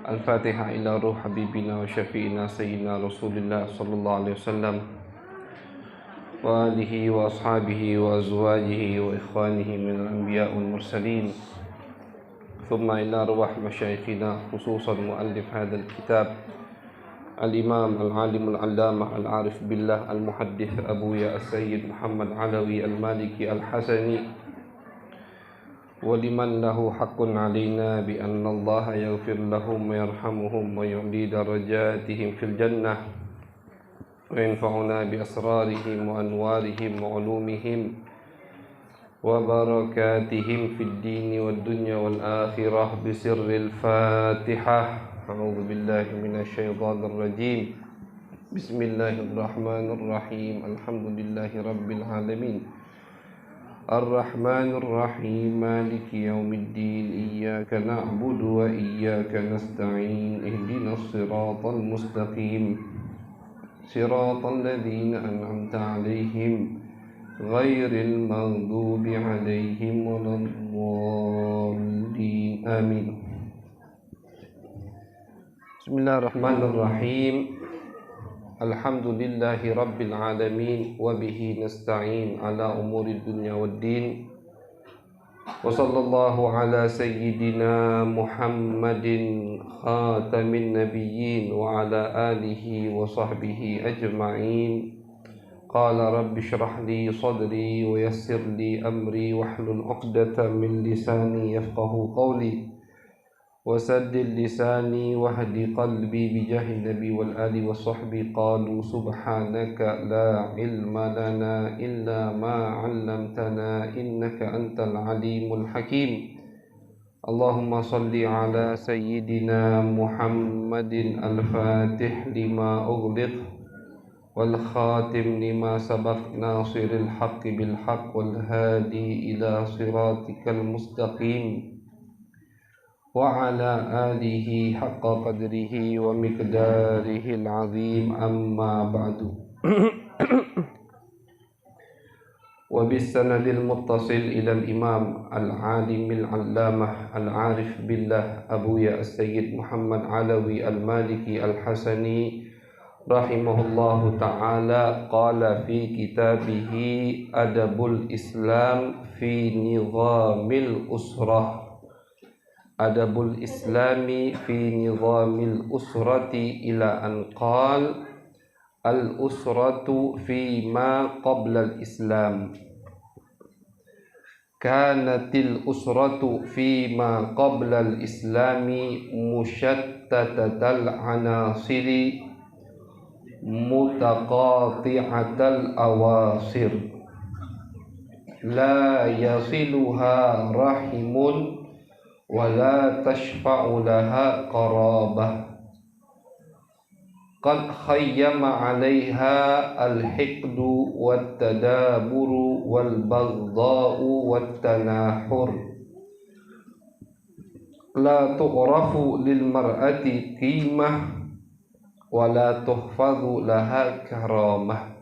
Al-Fatihah ila ruh habibina wa syafi'ina sayyidina Rasulillah sallallahu alaihi wasallam wa alihi wa ashabihi wa azwajihi wa ikhwanihi min al-anbiya wal mursalin. Thumma ila ruh masyayikhina khususan muallif hadzal kitab al-imam al-alim al-allamah al-arif billah al-muhaddith Abu Ya As-Sayyid Muhammad Alawi al-Maliki al-Hasani. وَلِمَنْ لَهُ حَقٌّ عَلَيْنَا بِأَنَّ اللَّهَ يَغْفِرْ لَهُمْ وَيَرْحَمُهُمْ وَيُعْلِي دَرَجَاتِهِمْ فِي الْجَنَّةِ وَيَنْفَعُنَا بِأَسْرَارِهِمْ وَأَنْوَارِهِمْ وَعُلُومِهِمْ وَبَرَكَاتِهِمْ فِي الدِّينِ وَالدُّنْيَا وَالْآخِرَةِ بِسِرِّ الْفَاتِحَةِ. أعوذ بالله من الشيطان الرجيم. بسم الله الرحمن الرحيم. الحمد لله رب العالمين. الرحمن الرحيم مالك يوم الدين. إياك نعبد وإياك نستعين. اهدنا الصراط المستقيم صراط الذين أنعمت عليهم غير المغضوب عليهم ولا الضالين آمين. بسم الله الرحمن الرحيم. Alhamdulillahi rabbil alamin wa bihi nasta'in ala umuri dunya waddin. Wa sallallahu ala sayyidina Muhammadin khatamin nabiyyin wa ala alihi wa sahbihi ajma'in. Qala rabbi shrah li sadri wa yassir li amri wahlul 'uqdatam min lisani yafqahu qawli. وسدد لساني واهد قلبي بجاه النبي والآل والصحب. قالوا سبحانك لا علم لنا إلا ما علمتنا إنك أنت العليم الحكيم. اللهم صل على سيدنا محمد الفاتح لما أغلق والخاتم لما سبق ناصر الحق بالحق والهادي إلى صراطك المستقيم وعلى آله حق قدره ومقداره العظيم. أما بعد. وبالسند المتصل إلى الإمام العالم العلامة العارف بالله أبو يا السيد محمد علوي المالكي الحسني رحمه الله تعالى قال في كتابه أدب الإسلام في نظام الأسرة. Adabul Islami fi nizamil usrati ila an qal al usratu fi ma qabla al Islam. Kanatil usratu fi ma qabla al Islami mushattatatal anasiri mutaqati'atal awasir la yasiluha rahimun wala tashfa'u laha qarabah. Qad khayyama 'alayha al-hiqdu wat-tadaburu wal-baghdha'u wat-tanahur. La tu'rafu lil mar'ati qimah wala tuhfadhu laha karamah.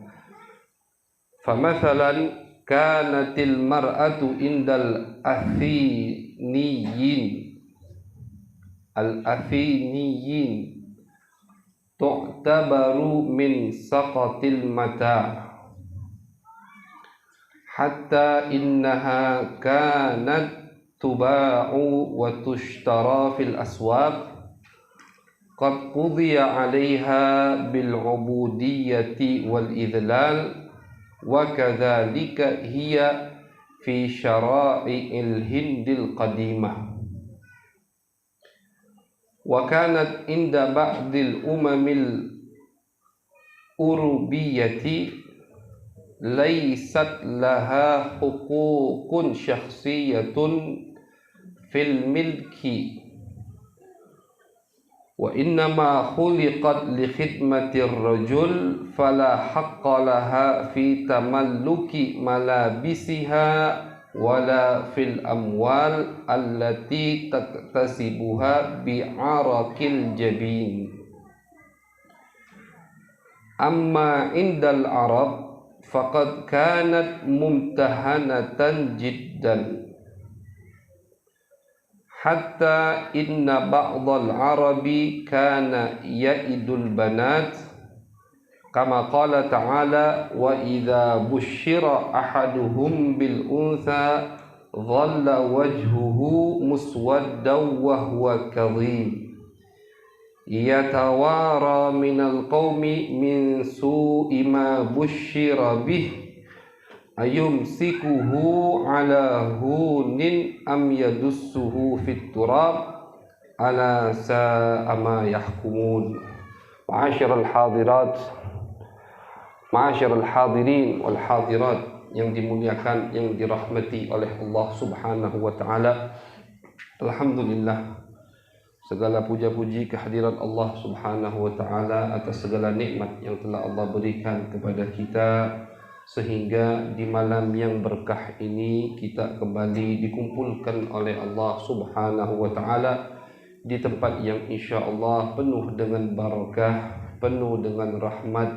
Famathalan kanatil mar'atu indal al-athiniyin tu'tabaru min saqatil mata' hatta innaha kanat tuba'u wa tushtara fil aswaq qad qudiya 'alayha bil 'ubudiyyati wal idlal wa kadzalika hiya fi syara'i'il hindil qadimah. Wa kanat inda ba'dil umamil urubiyyati laysat laha huququn syakhsiyatun fil milki wa innama khuliqat li khidmatir rajul fala haqqa laha fi tamalluki malabisiha wala fil amwal allati taktasibuha bi'arakil jabin. Amma indal Arab faqad kanat mumtahanatan jiddan hatta inna ba'dal arabi kana ya'idul banat kama qala ta'ala wa idza busyira ahaduhum bil untha dhalla wajhuhu muswaddan wa huwa kadhib yatawara minal qaumi min su'i ma busyira bih ayumsikuhu ala hunin am yadussuhu fit turab ala sa'a ma yahkumun. Ma'asyiral hadirat, ma'asyiral hadirin wal hadirat yang dimuliakan, yang dirahmati oleh Allah Subhanahu wa taala. Alhamdulillah, segala puja-puji kehadirat Allah Subhanahu wa taala atas segala nikmat yang telah Allah berikan kepada kita, sehingga di malam yang berkah ini kita kembali dikumpulkan oleh Allah Subhanahu wa taala di tempat yang insyaallah penuh dengan barakah, penuh dengan rahmat,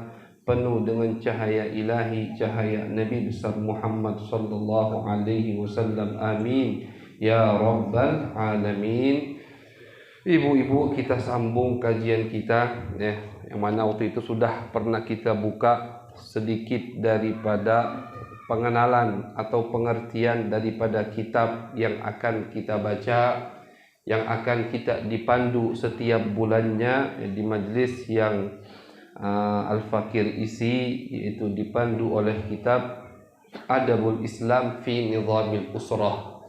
penuh dengan cahaya ilahi, cahaya Nabi besar Muhammad sallallahu alaihi wasallam. Amin ya rabbal alamin. Ibu-ibu, kita sambung kajian kita yang mana waktu itu sudah pernah kita buka sedikit daripada pengenalan atau pengertian daripada kitab yang akan kita baca, yang akan kita dipandu setiap bulannya di majlis yang Al-Fakir isi, yaitu dipandu oleh kitab Adabul Islam fi Nizamil Usrah,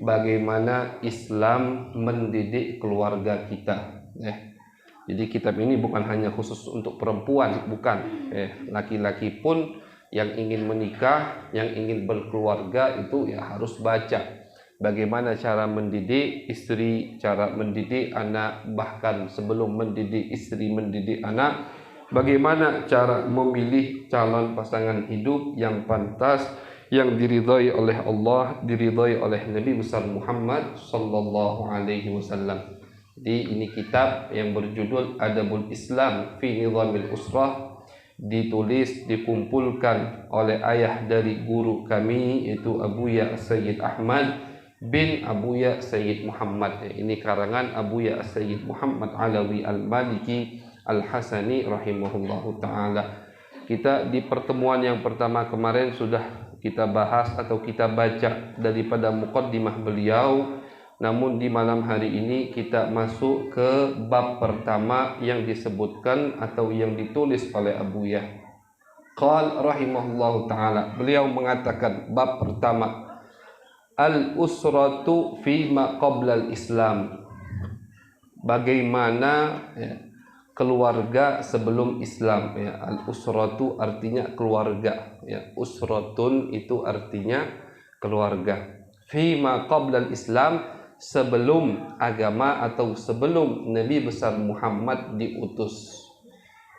bagaimana Islam mendidik keluarga kita. Jadi kitab ini bukan hanya khusus untuk perempuan, bukan. Laki-laki pun yang ingin menikah, yang ingin berkeluarga itu ya harus baca. Bagaimana cara mendidik istri, cara mendidik anak, bahkan sebelum mendidik istri, mendidik anak, bagaimana cara memilih calon pasangan hidup yang pantas, yang diridhai oleh Allah, diridhai oleh Nabi besar Muhammad sallallahu alaihi wasallam. Jadi ini kitab yang berjudul Adabul Islam fi Nizamil Usrah, ditulis, dikumpulkan oleh ayah dari guru kami, yaitu Abuya Sayyid Ahmad bin Abuya Sayyid Muhammad. Ini karangan Abuya Sayyid Muhammad Alawi Al-Maliki Al-Hasani rahimahullahu ta'ala. Kita di pertemuan yang pertama kemarin sudah kita bahas atau kita baca daripada muqaddimah beliau. Namun di malam hari ini kita masuk ke bab pertama yang disebutkan atau yang ditulis oleh Abuya. Qal rahimahullahu ta'ala, beliau mengatakan bab pertama, al-usratu fi ma qabla al-islam, bagaimana keluarga sebelum Islam. Al-usratu artinya keluarga, usratun itu artinya keluarga. Fi ma qabla al-islam, sebelum agama atau sebelum Nabi besar Muhammad diutus.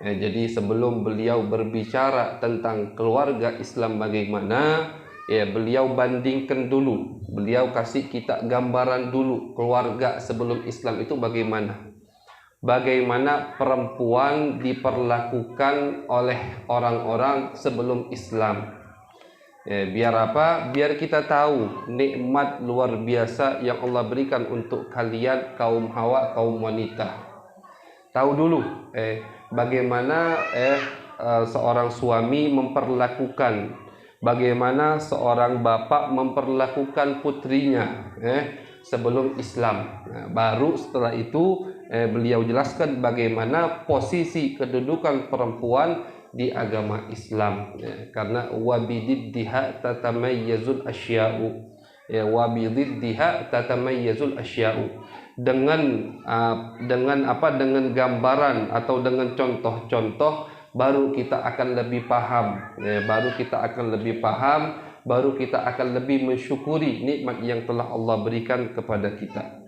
Jadi sebelum beliau berbicara tentang keluarga Islam bagaimana, beliau bandingkan dulu, beliau kasih kita gambaran dulu keluarga sebelum Islam itu bagaimana. Bagaimana perempuan diperlakukan oleh orang-orang sebelum Islam. Biar apa? Biar kita tahu nikmat luar biasa yang Allah berikan untuk kalian kaum hawa, kaum wanita. Tahu dulu bagaimana seorang suami memperlakukan, bagaimana seorang bapak memperlakukan putrinya sebelum Islam. Baru setelah itu beliau jelaskan bagaimana posisi kedudukan perempuan di agama Islam, karena wabididdiha tatamayyazul asya'u, wabididdiha tatamayyazul asya'u, dengan gambaran atau dengan contoh-contoh baru kita akan lebih paham, baru kita akan lebih paham, baru kita akan lebih mensyukuri nikmat yang telah Allah berikan kepada kita.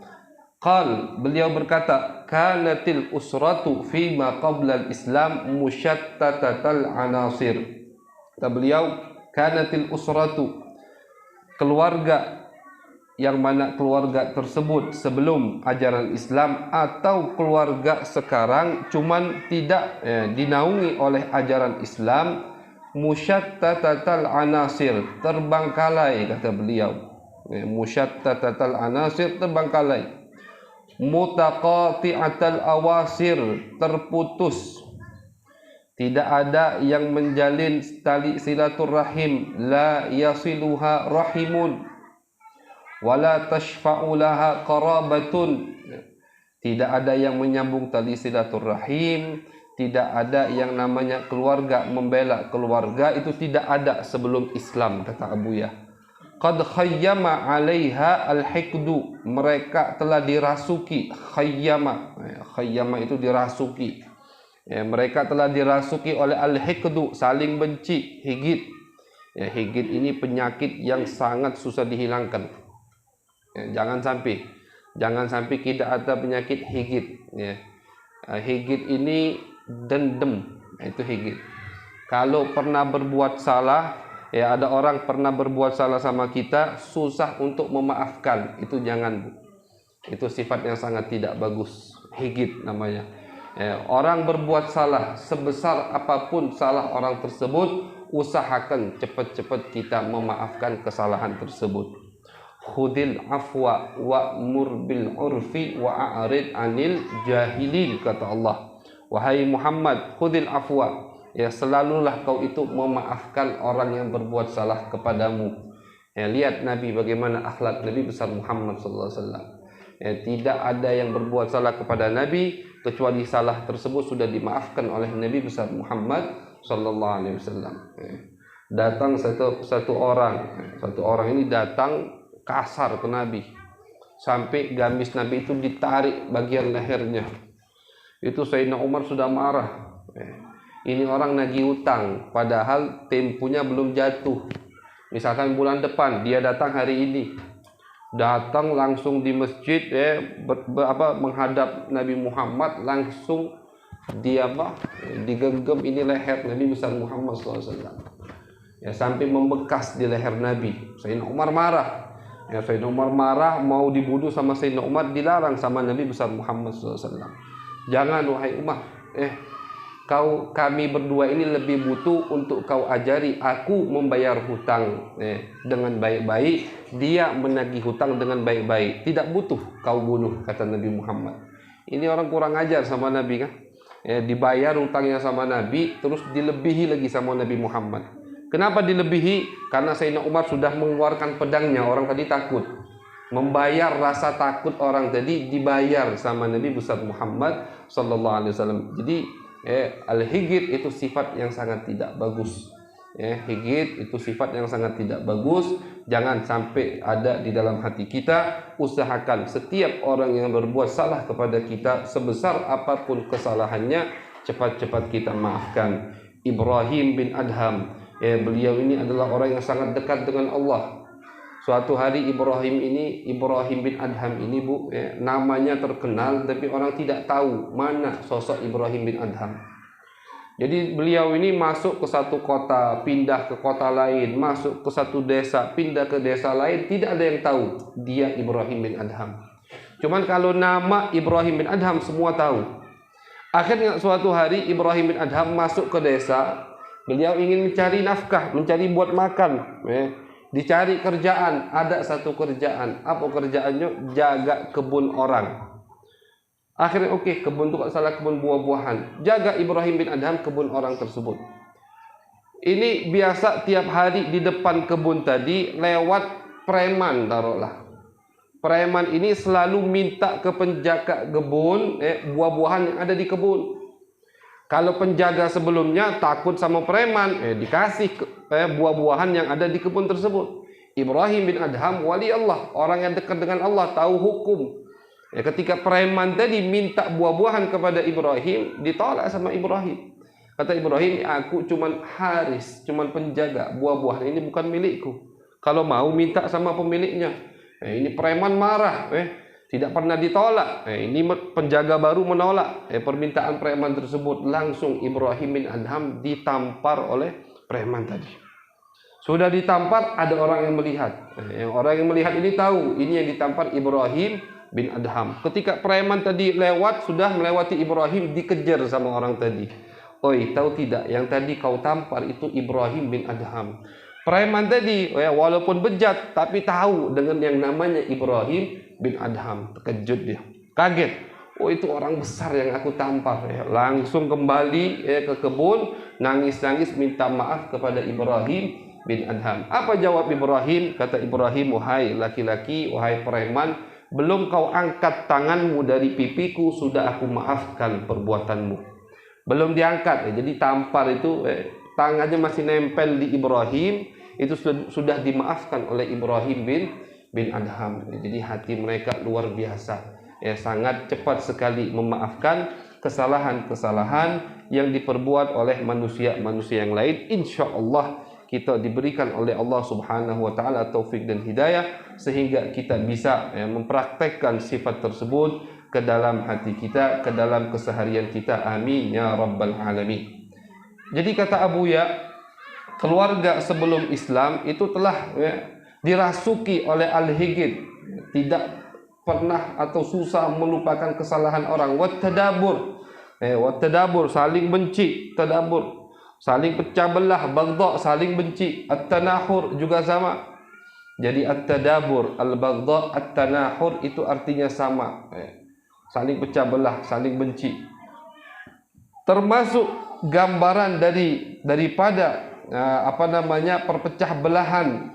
Qal, beliau berkata, kanatil usratu fi ma qabla al-islam musyattatatal anasir. Kata beliau, kanatil usratu, keluarga yang mana keluarga tersebut sebelum ajaran Islam atau keluarga sekarang cuman tidak dinaungi oleh ajaran Islam, musyattatatal anasir, terbangkalai kata beliau. Musyattatatal anasir, terbengkalai. Mutaqati'atal awasir, terputus. Tidak ada yang menjalin tali silaturrahim. La yasiluha rahimun wala tashfa'u laha qarabatun. Tidak ada yang menyambung tali silaturrahim, tidak ada yang namanya keluarga, membela keluarga, itu tidak ada sebelum Islam, kata Abuya. Qad khayyama 'alaiha al-hiqdu, mereka telah dirasuki. Khayyama itu dirasuki. Mereka telah dirasuki oleh al-hiqdu, saling benci, higid. Higid ini penyakit yang sangat susah dihilangkan. Jangan sampai kita ada penyakit higid. Higid ini dendam, itu higid. Kalau pernah berbuat salah, ada orang pernah berbuat salah sama kita, susah untuk memaafkan, itu jangan. Itu sifat yang sangat tidak bagus. Higid namanya. Orang berbuat salah, sebesar apapun salah orang tersebut, usahakan cepat-cepat kita memaafkan kesalahan tersebut. Khudil afwa wa'mur bil urfi wa'arid anil jahilin, kata Allah. Wahai Muhammad, khudil afwa, selalulah kau itu memaafkan orang yang berbuat salah kepadamu. Lihat Nabi, bagaimana akhlak Nabi besar Muhammad SAW. Tidak ada yang berbuat salah kepada Nabi kecuali salah tersebut sudah dimaafkan oleh Nabi besar Muhammad SAW. Datang satu orang ini datang kasar ke Nabi, sampai gamis Nabi itu ditarik bagian lehernya. Itu Sayyidina Umar sudah marah. Ini orang nagih utang, padahal tempunya belum jatuh. Misalkan bulan depan, dia datang hari ini, datang langsung di masjid, menghadap Nabi Muhammad, langsung dia digenggam ini leher Nabi besar Muhammad SAW. Sampai membekas di leher Nabi. Sayyidina Umar marah. Sayyidina Umar marah, mau dibunuh sama Sayyidina Umar, dilarang sama Nabi besar Muhammad SAW. Jangan wahai Umar, kami berdua ini lebih butuh untuk kau ajari aku membayar hutang dengan baik-baik, dia menagih hutang dengan baik-baik, tidak butuh kau bunuh, kata Nabi Muhammad. Ini orang kurang ajar sama Nabi kan? Dibayar hutangnya sama Nabi, terus dilebihi lagi sama Nabi Muhammad. Kenapa dilebihi? Karena Sayyidina Umar sudah mengeluarkan pedangnya, orang tadi takut. Membayar rasa takut orang tadi dibayar sama Nabi besar Muhammad SAW. Jadi al-higid itu sifat yang sangat tidak bagus. Higid itu sifat yang sangat tidak bagus. Jangan sampai ada di dalam hati kita. Usahakan setiap orang yang berbuat salah kepada kita, sebesar apapun kesalahannya, cepat-cepat kita maafkan. Ibrahim bin Adham, beliau ini adalah orang yang sangat dekat dengan Allah. Suatu hari Ibrahim bin Adham ini namanya terkenal, tapi orang tidak tahu mana sosok Ibrahim bin Adham. Jadi beliau ini masuk ke satu kota, pindah ke kota lain, masuk ke satu desa, pindah ke desa lain, tidak ada yang tahu dia Ibrahim bin Adham. Cuman kalau nama Ibrahim bin Adham semua tahu. Akhirnya suatu hari Ibrahim bin Adham masuk ke desa, beliau ingin mencari nafkah, mencari buat makan. Dicari kerjaan, ada satu kerjaan. Apa kerjaannya? Jaga kebun orang. Akhirnya kebun itu salah, kebun buah-buahan. Jaga Ibrahim bin Adham kebun orang tersebut. Ini biasa tiap hari di depan kebun tadi lewat preman, taruhlah. Preman ini selalu minta ke penjaga kebun buah-buahan yang ada di kebun. Kalau penjaga sebelumnya takut sama preman, dikasih buah-buahan yang ada di kebun tersebut. Ibrahim bin Adham wali Allah, orang yang dekat dengan Allah, tahu hukum. Ketika preman tadi minta buah-buahan kepada Ibrahim, ditolak sama Ibrahim. Kata Ibrahim, aku cuman haris, cuman penjaga, buah-buahan ini bukan milikku. Kalau mau minta sama pemiliknya. Ini preman marah, tidak pernah ditolak. Ini penjaga baru menolak permintaan preman tersebut. Langsung Ibrahim bin Adham ditampar oleh preman tadi. Sudah ditampar, ada orang yang melihat. Orang yang melihat ini tahu, ini yang ditampar Ibrahim bin Adham. Ketika preman tadi lewat, sudah melewati Ibrahim, dikejar sama orang tadi. Oi, tahu tidak, yang tadi kau tampar itu Ibrahim bin Adham. Preman tadi walaupun bejat tapi tahu dengan yang namanya Ibrahim bin Adham. Terkejut dia, kaget. Oh, itu orang besar yang aku tampar. Langsung kembali ke kebun, nangis-nangis minta maaf kepada Ibrahim bin Adham. Apa jawab Ibrahim? Kata Ibrahim, wahai laki-laki, wahai preman, belum kau angkat tanganmu dari pipiku, sudah aku maafkan perbuatanmu. Belum diangkat, jadi tampar itu tangannya masih nempel di Ibrahim, itu sudah dimaafkan oleh Ibrahim bin Adham. Jadi hati mereka luar biasa, sangat cepat sekali memaafkan kesalahan-kesalahan yang diperbuat oleh manusia-manusia yang lain. Insya Allah kita diberikan oleh Allah Subhanahu wa taala taufik dan hidayah sehingga kita bisa mempraktekkan sifat tersebut ke dalam hati kita, ke dalam keseharian kita. Amin ya rabbal alamin. Jadi kata Abuya, keluarga sebelum Islam itu telah dirasuki oleh al-higid, tidak pernah atau susah melupakan kesalahan orang. Wattadabur, saling benci, tadabur, saling pecah belah, baghdha, saling benci. At-tanahur juga sama. Jadi at-tadabur, al-baghdha, at-tanahur itu artinya sama, saling pecah belah, saling benci. Termasuk gambaran daripada perpecah belahan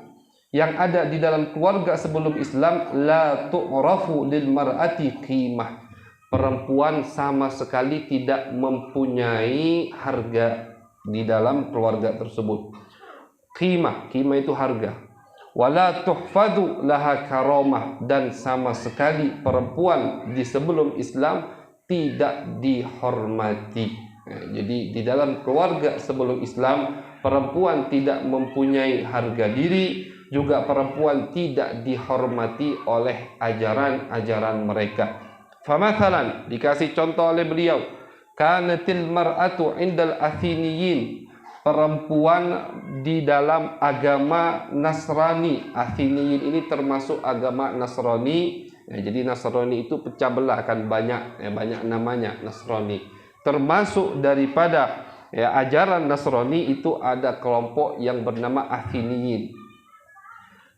yang ada di dalam keluarga sebelum Islam. La tu'rafu lil mar'ati qimah. Perempuan sama sekali tidak mempunyai harga di dalam keluarga tersebut. Qimah itu harga. Wala tuhfadu laha karamah, dan sama sekali perempuan di sebelum Islam tidak dihormati. Jadi di dalam keluarga sebelum Islam perempuan tidak mempunyai harga diri, juga perempuan tidak dihormati oleh ajaran-ajaran mereka. Famathalan, dikasih contoh oleh beliau, kanatil mar'atu indal athiniyin, perempuan di dalam agama Nasrani. Athiniyin ini termasuk agama Nasrani. Jadi Nasrani itu pecah belah, kan banyak namanya Nasrani. Termasuk daripada ajaran Nasrani itu ada kelompok yang bernama Athiniyin.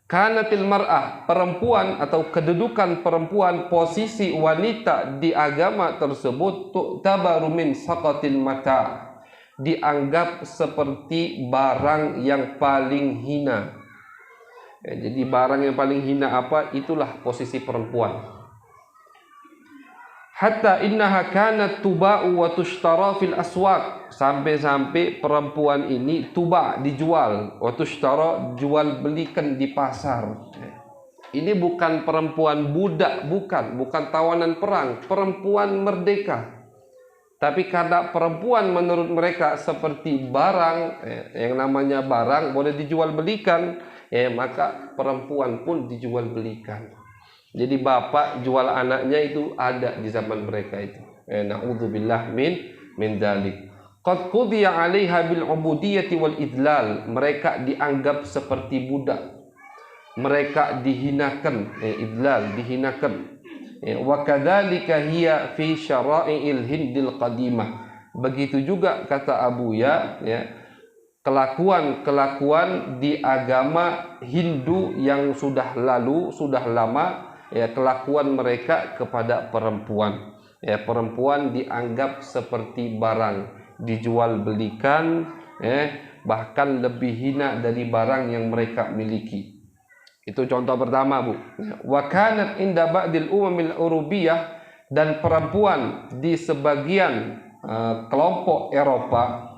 Kanatil mar'ah, perempuan atau kedudukan perempuan, posisi wanita di agama tersebut, tu'tabaru min saqatil mata, dianggap seperti barang yang paling hina. Jadi barang yang paling hina apa? Itulah posisi perempuan. Hatta innaha kanat tuba'u wa tushtara fil aswaq, sampai-sampai perempuan ini tuba, dijual, wa tushtara, jual belikan di pasar. Ini bukan perempuan budak, bukan tawanan perang, perempuan merdeka. Tapi karena perempuan menurut mereka seperti barang, yang namanya barang boleh dijual belikan, maka perempuan pun dijual belikan. Jadi bapak jual anaknya itu ada di zaman mereka itu. Na'udzubillah min dzalik. Qad qudiya 'alaiha bil 'ubudiyyati wal idlal. Mereka dianggap seperti budak. Mereka dihinakan, idlal, dihinakan. Wa kadzalika hiya fi syara'il Hindil qadimah. Begitu juga kata Abuya, kelakuan di agama Hindu yang sudah lalu, sudah lama, kelakuan mereka kepada perempuan. Perempuan dianggap seperti barang, dijual belikan, bahkan lebih hina dari barang yang mereka miliki. Itu contoh pertama, Bu. Wa kanat inda ba'dil umamil urubiyah, dan perempuan di sebagian kelompok Eropa,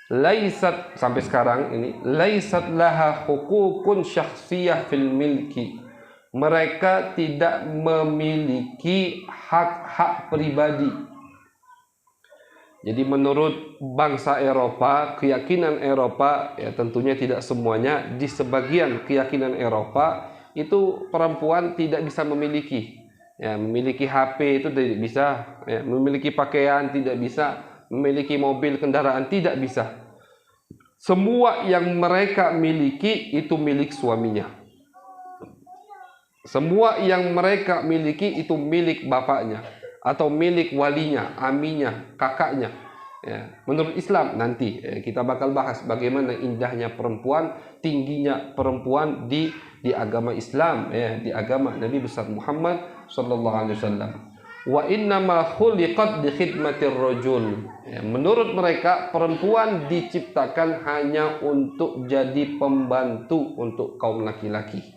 laisat, sampai sekarang ini, laisat laha hukukun syakhsiyah fil milki. Mereka tidak memiliki hak-hak pribadi. Jadi menurut bangsa Eropa, keyakinan Eropa, tentunya tidak semuanya, di sebagian keyakinan Eropa itu perempuan tidak bisa memiliki, memiliki HP itu tidak bisa, memiliki pakaian tidak bisa, memiliki mobil kendaraan tidak bisa. Semua yang mereka miliki itu milik suaminya. Semua yang mereka miliki itu milik bapaknya, atau milik walinya, aminya, kakaknya. Ya, menurut Islam nanti kita bakal bahas bagaimana indahnya perempuan, tingginya perempuan di agama Islam, ya, di agama Nabi besar Muhammad sallallahu alaihi wasallam. Wa inna ma khuliqat li khidmatir rajul. Ya, menurut mereka perempuan diciptakan hanya untuk jadi pembantu untuk kaum laki-laki.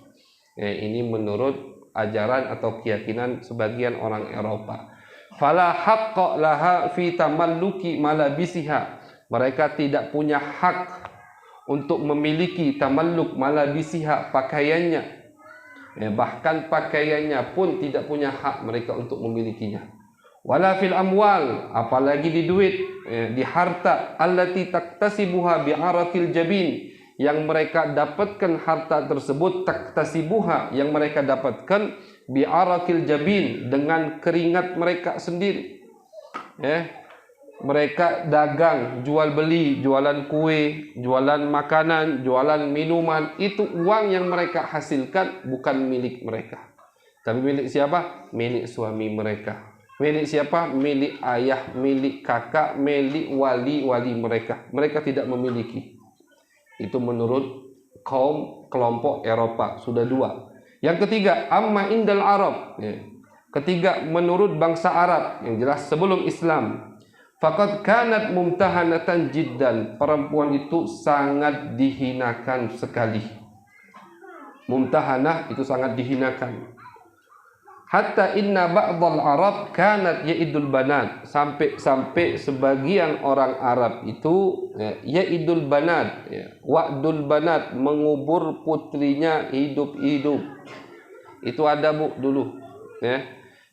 Ya, ini menurut ajaran atau keyakinan sebagian orang Eropa. Fala haqqa laha fi tamalluki malabisiha. Mereka tidak punya hak untuk memiliki tamalluk malabisiha, pakaiannya. Bahkan pakaiannya pun tidak punya hak mereka untuk memilikinya. Wala fil amwal, apalagi di duit, di harta, allati taktasibuha bi'aratil jabin, yang mereka dapatkan harta tersebut, taktasibuha, yang mereka dapatkan bi'arakil jabin, dengan keringat mereka sendiri. Mereka dagang, jual beli, jualan kue, jualan makanan, jualan minuman, itu uang yang mereka hasilkan bukan milik mereka. Tapi milik siapa? Milik suami mereka. Milik siapa? Milik ayah, milik kakak, milik wali-wali mereka. Mereka tidak memiliki. Itu menurut kelompok Eropa. Sudah dua. Yang ketiga, amma indal Arab. Ketiga, menurut bangsa Arab, yang jelas sebelum Islam. Faqad kanat mumtahanatan jiddan. Perempuan itu sangat dihinakan sekali. Mumtahanah itu sangat dihinakan. Hatta inna ba'dal Arab kanat ya'idul banat. Sampai sebagian orang Arab itu ya'idul banat, wa'dul banat, mengubur putrinya hidup-hidup. Itu ada bu dulu,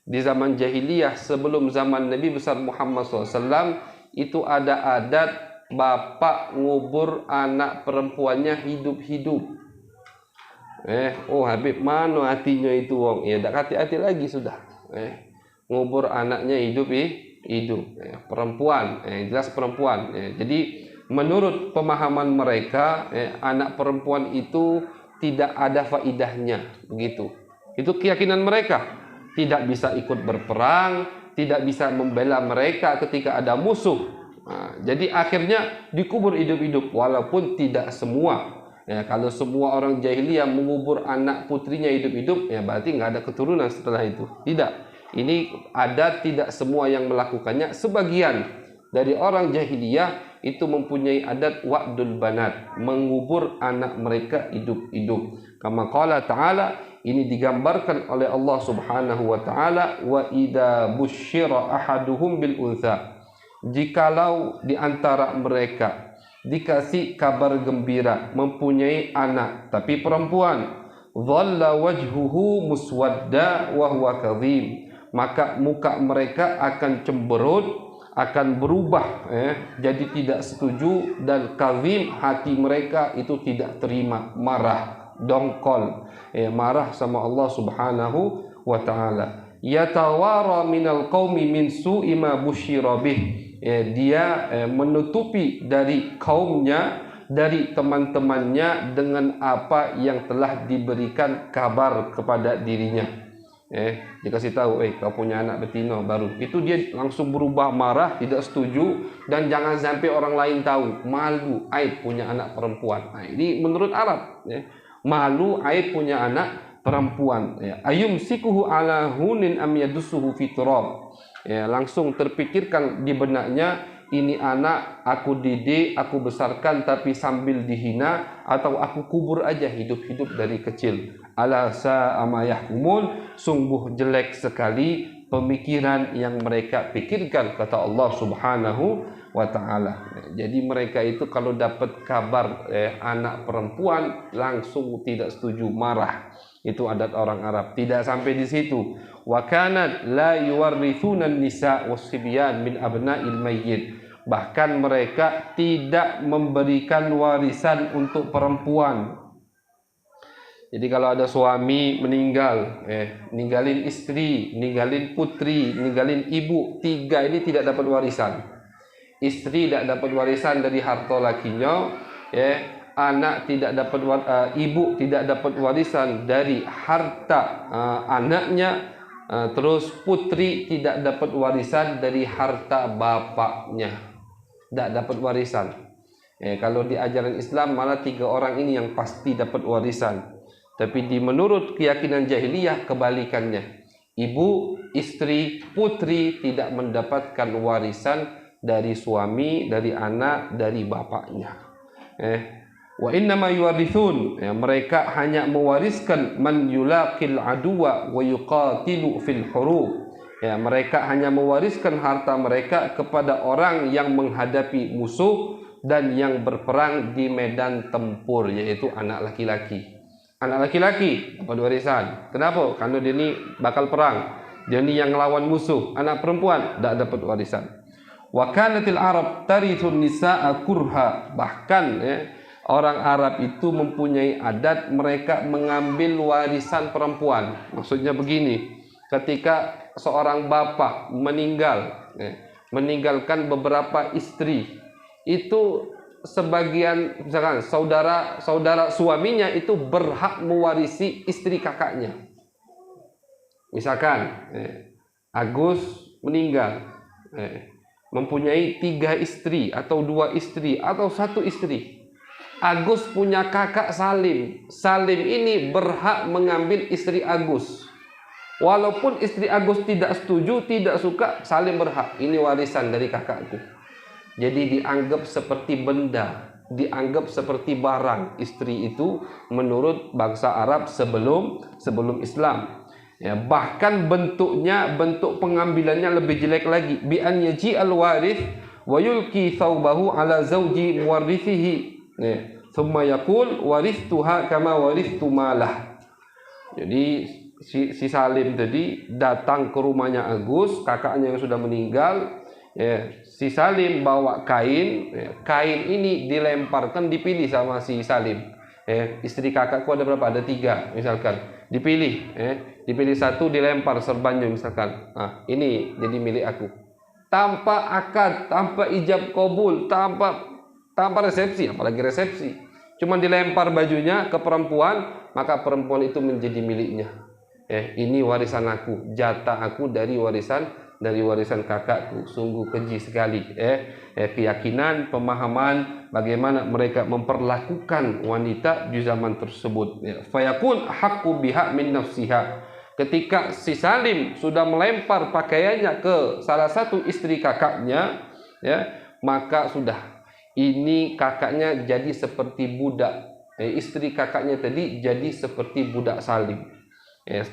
di zaman jahiliyah sebelum zaman Nabi besar Muhammad SAW, itu ada adat bapak ngubur anak perempuannya hidup-hidup. Oh Habib, mana hatinya itu wong? Ya tak hati-hati lagi sudah. Ngubur anaknya hidup. Perempuan, jelas perempuan. Jadi menurut pemahaman mereka, anak perempuan itu tidak ada faidahnya, begitu. Itu keyakinan mereka. Tidak bisa ikut berperang, tidak bisa membela mereka ketika ada musuh. Jadi akhirnya dikubur hidup-hidup, walaupun tidak semua. Kalau semua orang jahiliyah mengubur anak putrinya hidup-hidup, berarti nggak ada keturunan setelah itu. Tidak. Ini ada tidak semua yang melakukannya. Sebagian dari orang jahiliyah itu mempunyai adat wa'dul banat, mengubur anak mereka hidup-hidup. Kama qala ta'ala, ini digambarkan oleh Allah Subhanahu wa taala, wa idza busyira ahaduhum bil untha. Jikalau di antara mereka dikasih kabar gembira mempunyai anak tapi perempuan, dhalla wajhuhu muswadda wa huwa kadhim, maka muka mereka akan cemberut, akan berubah, jadi tidak setuju, dan kadhim, hati mereka itu tidak terima, marah, dongkol, marah sama Allah Subhanahu wa taala. Yatawara minal qaumi min su'i ma busyira bih, dia menutupi dari kaumnya, dari teman-temannya dengan apa yang telah diberikan kabar kepada dirinya. Dikasih tahu, kau punya anak betina baru, itu dia langsung berubah, marah, tidak setuju, dan jangan sampai orang lain tahu, malu aib punya anak perempuan. Ini menurut Arab, malu aib punya anak perempuan. Ayumsikuhu ala hunin am yadussuhu fi turab. Langsung terpikirkan di benaknya, ini anak aku didik, aku besarkan tapi sambil dihina, atau aku kubur aja hidup-hidup dari kecil. Ala sa'ama yahkumun, sungguh jelek sekali pemikiran yang mereka pikirkan, kata Allah Subhanahu wa taala. Jadi mereka itu kalau dapat kabar anak perempuan langsung tidak setuju, marah. Itu adat orang Arab. Tidak sampai di situ. Wa kanat la yuwarrithuna an-nisa was-sibyan min abna'il mayyit. Bahkan mereka tidak memberikan warisan untuk perempuan. Jadi kalau ada suami meninggal, ninggalin istri, ninggalin putri, ninggalin ibu, tiga ini tidak dapat warisan. Istri tidak dapat warisan dari harta lakinya, anak tidak dapat, ibu tidak dapat warisan dari harta anaknya, terus putri tidak dapat warisan dari harta bapaknya. tidak dapat warisan. Kalau di ajaran Islam malah 3 orang ini yang pasti dapat warisan. Tapi menurut keyakinan jahiliyah kebalikannya. Ibu, istri, putri tidak mendapatkan warisan dari suami, dari anak, dari bapaknya. Wa innama yuwarithun, mereka hanya mewariskan man yulaqil aduwa wa yuqatilu fil hurub. Mereka hanya mewariskan harta mereka kepada orang yang menghadapi musuh dan yang berperang di medan tempur, yaitu anak laki-laki. Anak laki-laki dapat warisan. Kenapa? Karena dia ni bakal perang. Dia ni yang lawan musuh. Anak perempuan tak dapat warisan. Wa kanatil Arab tarithun nisaa kurha. Bahkan orang Arab itu mempunyai adat mereka mengambil warisan perempuan. Maksudnya begini, ketika seorang bapak meninggalkan beberapa istri, itu sebagian misalkan saudara suaminya itu berhak mewarisi istri kakaknya. Misalkan Agus meninggal, mempunyai 3 istri atau 2 istri atau 1 istri. Agus punya kakak Salim. Salim ini berhak mengambil istri Agus. Walaupun istri Agus tidak setuju, tidak suka, Salim berhak. Ini warisan dari kakakku. Jadi dianggap seperti benda, dianggap seperti barang istri itu menurut bangsa Arab sebelum Islam. Bahkan bentuk pengambilannya lebih jelek lagi. Bi an yaji al warith wa yulqi thawbahu ala zawji muwarrithihi. Thumma yaqul warithtuha kama warithtu malah. Jadi si Salim tadi datang ke rumahnya Agus, kakaknya yang sudah meninggal. Si Salim bawa kain, kain ini dilemparkan, dipilih sama si Salim. Istri kakakku ada berapa? Ada 3 misalkan. Dipilih 1 dilempar serbannya misalkan. Ini jadi milik aku. Tanpa akad, tanpa ijab kabul, tanpa resepsi, apalagi resepsi. Cuma dilempar bajunya ke perempuan, maka perempuan itu menjadi miliknya. Ini warisan aku, jatah aku dari warisan kakakku. Sungguh keji sekali keyakinan, pemahaman bagaimana mereka memperlakukan wanita di zaman tersebut. Fayakun haqqu biha min nafsiha. Ketika si Salim sudah melempar pakaiannya ke salah satu istri kakaknya, maka sudah ini kakaknya jadi seperti budak. Istri kakaknya tadi jadi seperti budak Salim.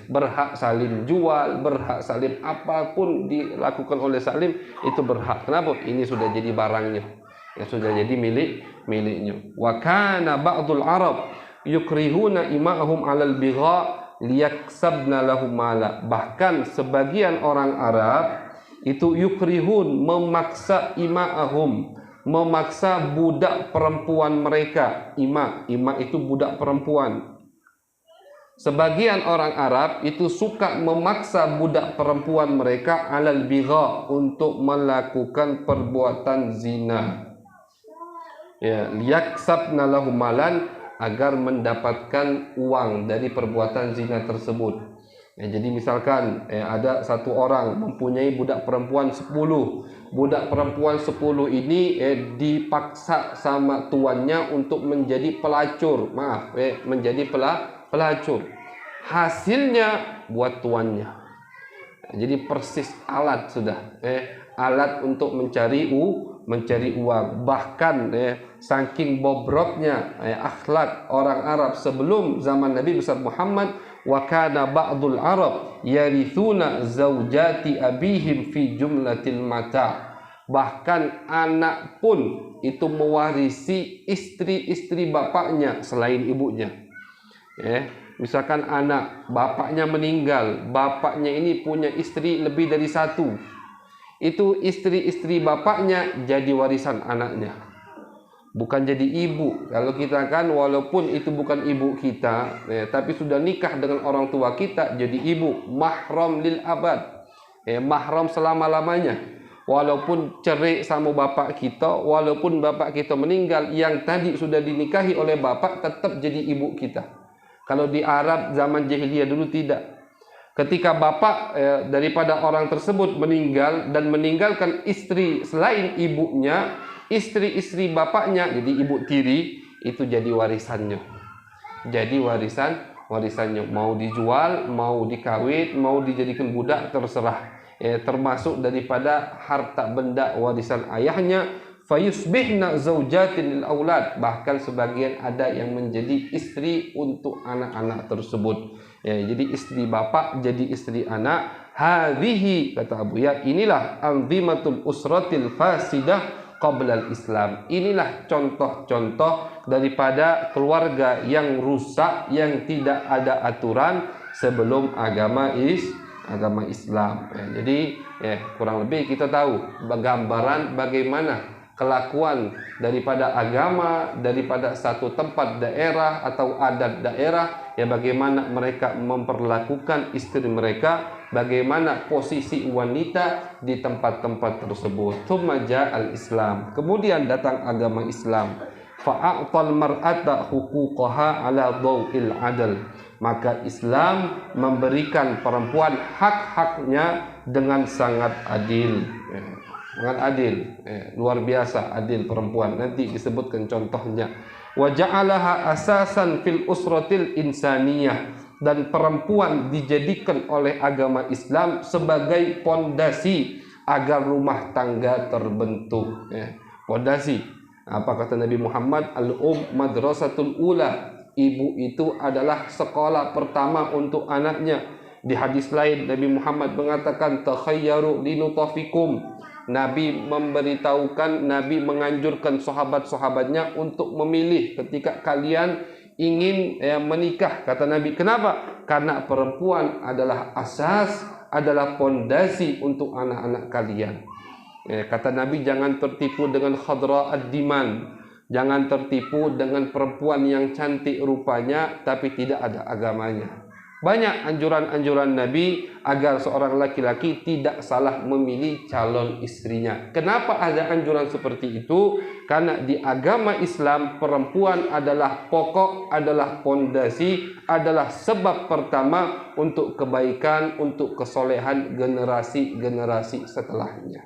Berhak Salim jual, berhak Salim apapun dilakukan oleh Salim itu berhak. Kenapa? Ini sudah jadi barangnya, sudah jadi miliknya. Wa kana ba'dul Arab yukrihuna ima'ahum 'alal bigha liyaksabna lahum mala. Bahkan sebagian orang Arab itu yukrihun, memaksa ima'ahum, memaksa budak perempuan mereka. Ima itu budak perempuan. Sebagian orang Arab itu suka memaksa budak perempuan mereka alal bigha, untuk melakukan perbuatan zina. Liyaksabna lahum malan, agar mendapatkan uang dari perbuatan zina tersebut. Jadi misalkan ada satu orang mempunyai budak perempuan 10. Budak perempuan 10 ini dipaksa sama tuannya untuk menjadi pelacur. Menjadi pelacur. Hasilnya buat tuannya. Jadi persis alat sudah. Alat untuk mencari uang. Bahkan saking bobroknya akhlak orang Arab sebelum zaman Nabi besar Muhammad, wa kana ba'dul Arab yarithuna zaujati abihim fi jumlatil mata. Bahkan anak pun itu mewarisi istri-istri bapaknya selain ibunya. Misalkan anak, bapaknya meninggal, bapaknya ini punya istri lebih dari 1. Itu istri-istri bapaknya jadi warisan anaknya, bukan jadi ibu. Kalau kita kan walaupun itu bukan ibu kita, tapi sudah nikah dengan orang tua kita, jadi ibu, mahram lil abad, mahram selama-lamanya. Walaupun cerai sama bapak kita, walaupun bapak kita meninggal, yang tadi sudah dinikahi oleh bapak tetap jadi ibu kita. Kalau di Arab zaman jahiliyah dulu tidak. Ketika bapak daripada orang tersebut meninggal dan meninggalkan istri selain ibunya, istri-istri bapaknya, jadi ibu tiri, itu jadi warisannya. Jadi warisannya mau dijual, mau dikawin, mau dijadikan budak, terserah. Termasuk daripada harta benda warisan ayahnya. Fayusbihna zaujatin lil aulad, bahkan sebagian ada yang menjadi istri untuk anak-anak tersebut. Jadi istri bapak jadi istri anak. Hadhihi, kata Abu Ya, inilah anzimatul usratil fasidah qabla al-Islam. Inilah contoh-contoh daripada keluarga yang rusak, yang tidak ada aturan sebelum agama Islam. Jadi kurang lebih kita tahu gambaran bagaimana kelakuan daripada agama, daripada satu tempat daerah atau adat daerah, bagaimana mereka memperlakukan istri mereka, bagaimana posisi wanita di tempat-tempat tersebut. Tsumma ja'al Islam, kemudian datang agama Islam. Fa'atal mar'ata huquqaha ala dhawil adl, maka Islam memberikan perempuan hak-haknya dengan sangat adil. Sangat adil, luar biasa adil perempuan. Nanti disebutkan contohnya. Wa ja'alaha asasan fil usratil insaniyah, dan perempuan dijadikan oleh agama Islam sebagai pondasi agar rumah tangga terbentuk. Pondasi. Apa kata Nabi Muhammad? Madrasatul ula. Ibu itu adalah sekolah pertama untuk anaknya. Di hadis lain Nabi Muhammad mengatakan takhayyaru linutafikum. Nabi memberitahukan, Nabi menganjurkan sahabat-sahabatnya untuk memilih ketika kalian ingin menikah. Kata Nabi, kenapa? Karena perempuan adalah asas, adalah pondasi untuk anak-anak kalian. Kata Nabi, jangan tertipu dengan khadra ad-diman, jangan tertipu dengan perempuan yang cantik rupanya tapi tidak ada agamanya. Banyak anjuran-anjuran Nabi agar seorang laki-laki tidak salah memilih calon istrinya. Kenapa ada anjuran seperti itu? Karena di agama Islam perempuan adalah pokok, adalah pondasi, adalah sebab pertama untuk kebaikan, untuk kesolehan generasi-generasi setelahnya.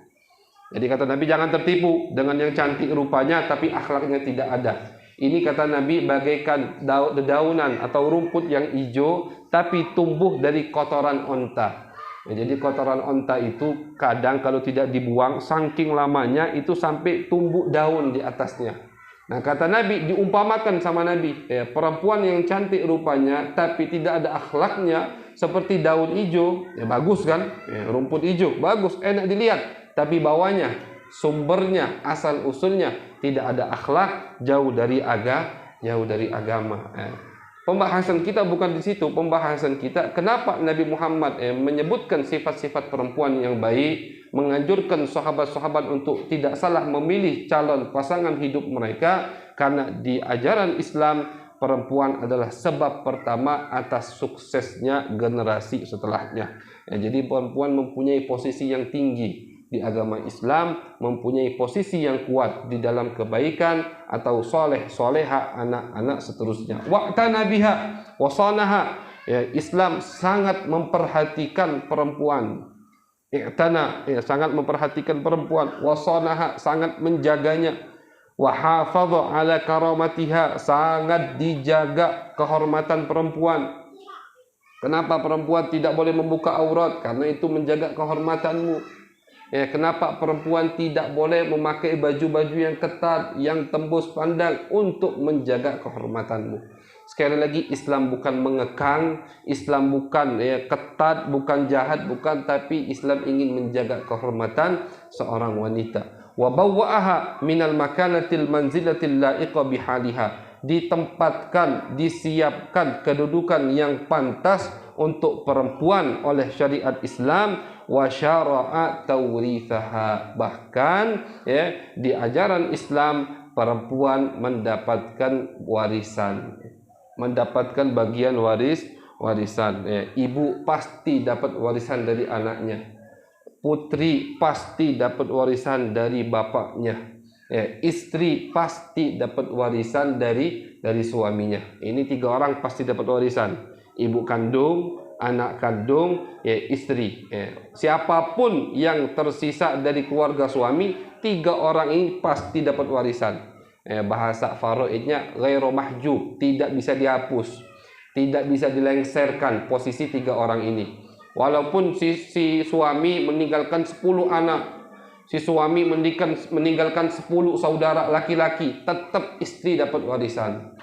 Jadi kata Nabi, jangan tertipu dengan yang cantik rupanya tapi akhlaknya tidak ada. Ini kata Nabi bagaikan dedaunan atau rumput yang hijau tapi tumbuh dari kotoran onta. Jadi kotoran onta itu kadang kalau tidak dibuang saking lamanya itu sampai tumbuh daun di atasnya. Nah kata Nabi, diumpamakan sama Nabi, perempuan yang cantik rupanya tapi tidak ada akhlaknya seperti daun hijau. Bagus kan? Rumput hijau bagus, enak dilihat, tapi bawahnya, sumbernya, asal usulnya tidak ada akhlak, jauh dari agama. Pembahasan kita bukan di situ. Pembahasan kita kenapa Nabi Muhammad menyebutkan sifat-sifat perempuan yang baik, menganjurkan sahabat-sahabat untuk tidak salah memilih calon pasangan hidup mereka, karena di ajaran Islam perempuan adalah sebab pertama atas suksesnya generasi setelahnya. Jadi perempuan mempunyai posisi yang tinggi di agama Islam, mempunyai posisi yang kuat di dalam kebaikan atau soleh, soleha anak-anak seterusnya. Wa'tana biha wasanaha. Islam sangat memperhatikan perempuan. I'tana, sangat memperhatikan perempuan. Wasanaha, sangat menjaganya. Wa hafadha ala karamatiha, sangat dijaga kehormatan perempuan. Kenapa perempuan tidak boleh membuka aurat? Karena itu menjaga kehormatanmu. Kenapa perempuan tidak boleh memakai baju-baju yang ketat, yang tembus pandang untuk menjaga kehormatanmu? Sekali lagi, Islam bukan mengekang, Islam bukan ketat, bukan jahat, bukan, tapi Islam ingin menjaga kehormatan seorang wanita. Wa bawwa'aha minal makanatil manzilatil la'iqa bihaliha, ditempatkan, disiapkan kedudukan yang pantas untuk perempuan oleh syariat Islam. Wa syara'a tawrithaha, bahkan di ajaran Islam perempuan mendapatkan warisan, mendapatkan bagian warisan. Ibu pasti dapat warisan dari anaknya, putri pasti dapat warisan dari bapaknya, istri pasti dapat warisan dari suaminya. Ini 3 orang pasti dapat warisan: ibu kandung, anak kandung, istri. Siapapun yang tersisa dari keluarga suami, 3 orang ini pasti dapat warisan. Bahasa faraidnya ghairu mahjub, tidak bisa dihapus, tidak bisa dilengserkan posisi 3 orang ini. Walaupun si suami meninggalkan 10 anak, si suami meninggalkan 10 saudara laki-laki, tetap istri dapat warisan.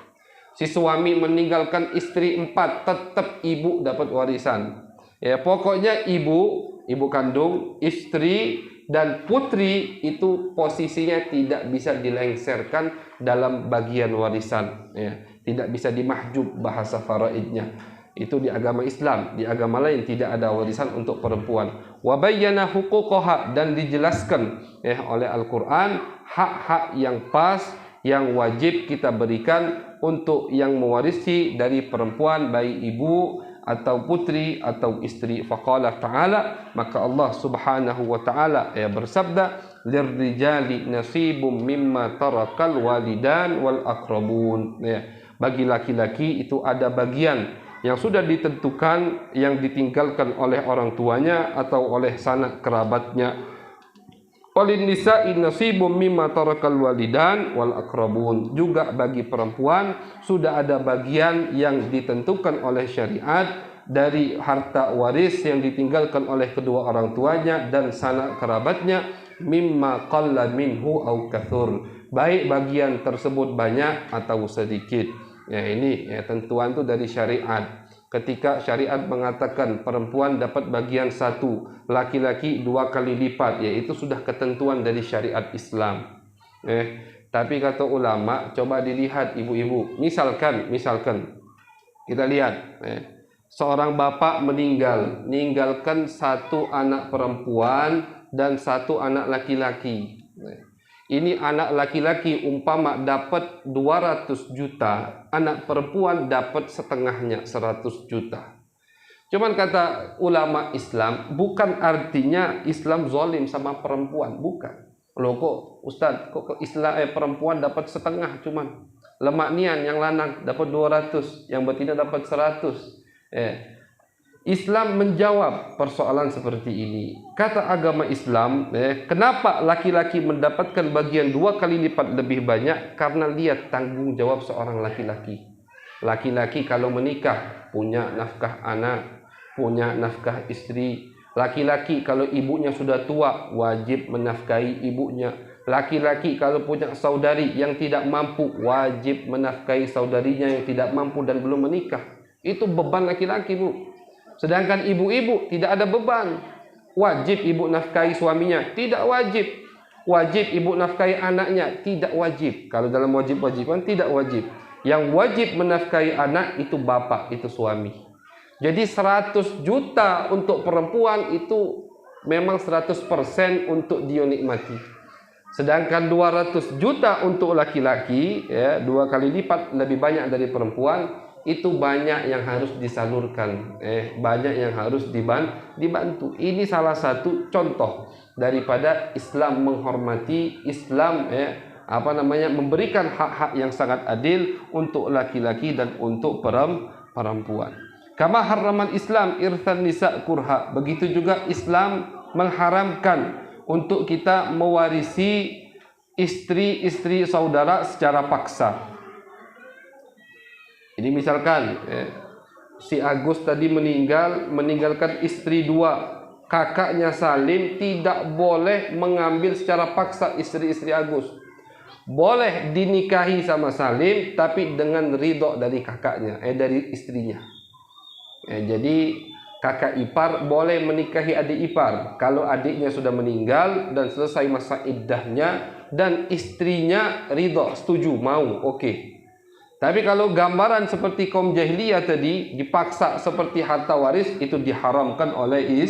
Si suami meninggalkan istri 4, tetap ibu dapat warisan. Pokoknya ibu kandung, istri dan putri itu posisinya tidak bisa dilengserkan dalam bagian warisan. Tidak bisa dimahjub bahasa faraidnya. Itu di agama Islam. Di agama lain tidak ada warisan untuk perempuan. Wa bayyana huquqaha, dan dijelaskan oleh Al-Qur'an hak-hak yang pas, yang wajib kita berikan untuk yang mewarisi dari perempuan, baik ibu atau putri atau istri. Faqala ta'ala, maka Allah subhanahu wa ta'ala bersabda, lirrijali nasibum mimma tarakal walidan wal aqrabun. Bagi laki-laki itu ada bagian yang sudah ditentukan, yang ditinggalkan oleh orang tuanya atau oleh sanak kerabatnya. Walin nisa'i nasibum mimma tarakal walidan wal aqrabun. Juga bagi perempuan sudah ada bagian yang ditentukan oleh syariat dari harta waris yang ditinggalkan oleh kedua orang tuanya dan sanak kerabatnya, mimma qalla minhu au kathur, baik bagian tersebut banyak atau sedikit. Ini tentuan itu dari syariat. Ketika syariat mengatakan perempuan dapat bagian 1, laki-laki 2 kali lipat, itu sudah ketentuan dari syariat Islam. Tapi kata ulama, coba dilihat ibu-ibu, misalkan kita lihat, seorang bapak meninggalkan 1 anak perempuan dan 1 anak laki-laki. Ini anak laki-laki umpama dapat 200 juta, anak perempuan dapat setengahnya 100 juta. Cuman kata ulama Islam, bukan artinya Islam zalim sama perempuan, bukan. Loh kok Ustaz, kok Islam perempuan dapat setengah cuman. Lemak nian yang lanang dapat 200, yang betina dapat 100. Islam menjawab persoalan seperti ini. Kata agama Islam, kenapa laki-laki mendapatkan bagian 2 kali lipat lebih banyak? Karena lihat tanggung jawab seorang laki-laki. Laki-laki kalau menikah punya nafkah anak, punya nafkah istri. Laki-laki kalau ibunya sudah tua wajib menafkahi ibunya. Laki-laki kalau punya saudari yang tidak mampu wajib menafkahi saudarinya yang tidak mampu dan belum menikah. Itu beban laki-laki, Bu. Sedangkan ibu-ibu tidak ada beban. Wajib ibu nafkahi suaminya? Tidak wajib. Wajib ibu nafkahi anaknya? Tidak wajib. Kalau dalam wajib-wajiban tidak wajib. Yang wajib menafkahi anak itu bapak, itu suami. Jadi 100 juta untuk perempuan itu memang 100% untuk dia nikmati. Sedangkan 200 juta untuk laki-laki, 2 kali lipat lebih banyak dari perempuan, itu banyak yang harus disalurkan, banyak yang harus dibantu. Ini salah satu contoh daripada Islam menghormati, Islam memberikan hak-hak yang sangat adil untuk laki-laki dan untuk perempuan. Kama harraman Islam irthan nisa kurha. Begitu juga Islam mengharamkan untuk kita mewarisi istri-istri saudara secara paksa. Ini misalkan si Agus tadi meninggalkan istri 2, kakaknya Salim tidak boleh mengambil secara paksa istri-istri Agus. Boleh dinikahi sama Salim tapi dengan ridho dari kakaknya, dari istrinya. Jadi kakak ipar boleh menikahi adik ipar kalau adiknya sudah meninggal dan selesai masa iddahnya dan istrinya ridho, setuju, mau, oke. Tapi kalau gambaran seperti kaum jahiliyah tadi dipaksa seperti harta waris, itu diharamkan oleh